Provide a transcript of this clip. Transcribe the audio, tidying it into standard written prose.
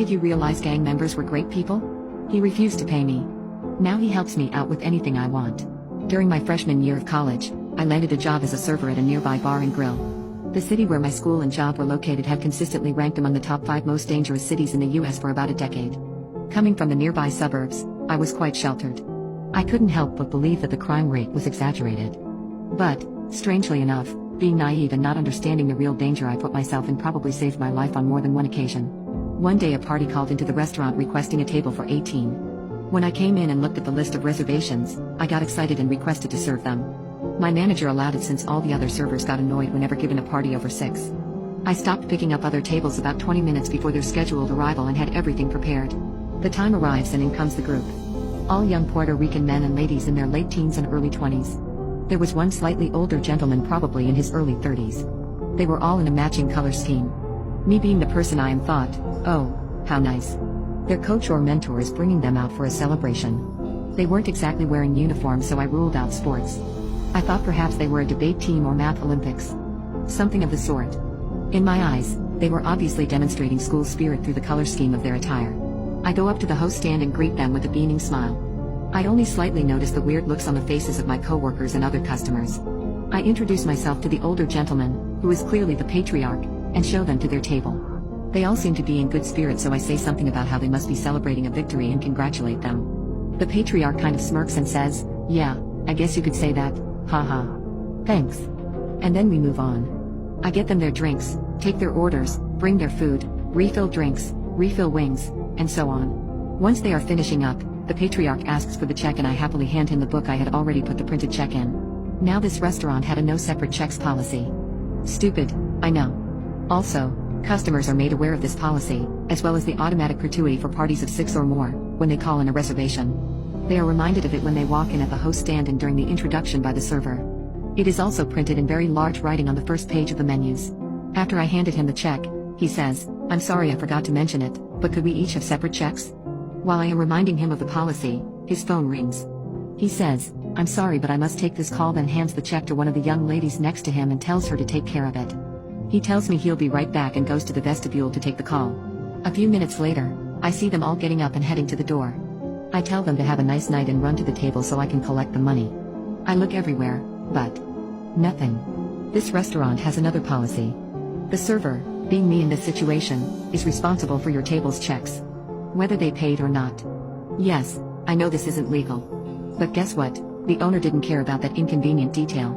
Did you realize gang members were great people? He refused to pay me. Now he helps me out with anything I want. During my freshman year of college, I landed a job as a server at a nearby bar and grill. The city where my school and job were located had consistently ranked among the top 5 most dangerous cities in the US for about a decade. Coming from the nearby suburbs, I was quite sheltered. I couldn't help but believe that the crime rate was exaggerated. But, strangely enough, being naive and not understanding the real danger I put myself in probably saved my life on more than one occasion. One day a party called into the restaurant requesting a table for 18. When I came in and looked at the list of reservations, I got excited and requested to serve them. My manager allowed it since all the other servers got annoyed whenever given a party over 6. I stopped picking up other tables about 20 minutes before their scheduled arrival and had everything prepared. The time arrives and in comes the group. All young Puerto Rican men and ladies in their late teens and early 20s. There was one slightly older gentleman probably in his early 30s. They were all in a matching color scheme. Me being the person I am thought, oh, how nice. Their coach or mentor is bringing them out for a celebration. They weren't exactly wearing uniforms, so I ruled out sports. I thought perhaps they were a debate team or math Olympics. Something of the sort. In my eyes, they were obviously demonstrating school spirit through the color scheme of their attire. I go up to the host stand and greet them with a beaming smile. I only slightly noticed the weird looks on the faces of my coworkers and other customers. I introduce myself to the older gentleman, who is clearly the patriarch, and show them to their table. They all seem to be in good spirits, so I say something about how they must be celebrating a victory and congratulate them. The patriarch kind of smirks and says, "Yeah, I guess you could say that, haha. Thanks." And then we move on. I get them their drinks, take their orders, bring their food, refill drinks, refill wings, and so on. Once they are finishing up, the patriarch asks for the check and I happily hand him the book I had already put the printed check in. Now this restaurant had a no separate checks policy. Stupid, I know. Also, customers are made aware of this policy, as well as the automatic gratuity for parties of 6 or more, when they call in a reservation. They are reminded of it when they walk in at the host stand and during the introduction by the server. It is also printed in very large writing on the first page of the menus. After I handed him the check, he says, "I'm sorry I forgot to mention it, but could we each have separate checks?" While I am reminding him of the policy, his phone rings. He says, "I'm sorry but I must take this call," then hands the check to one of the young ladies next to him and tells her to take care of it. He tells me he'll be right back and goes to the vestibule to take the call. A few minutes later, I see them all getting up and heading to the door. I tell them to have a nice night and run to the table so I can collect the money. I look everywhere, but nothing. This restaurant has another policy. The server, being me in this situation, is responsible for your table's checks, whether they paid or not. Yes, I know this isn't legal. But guess what? The owner didn't care about that inconvenient detail.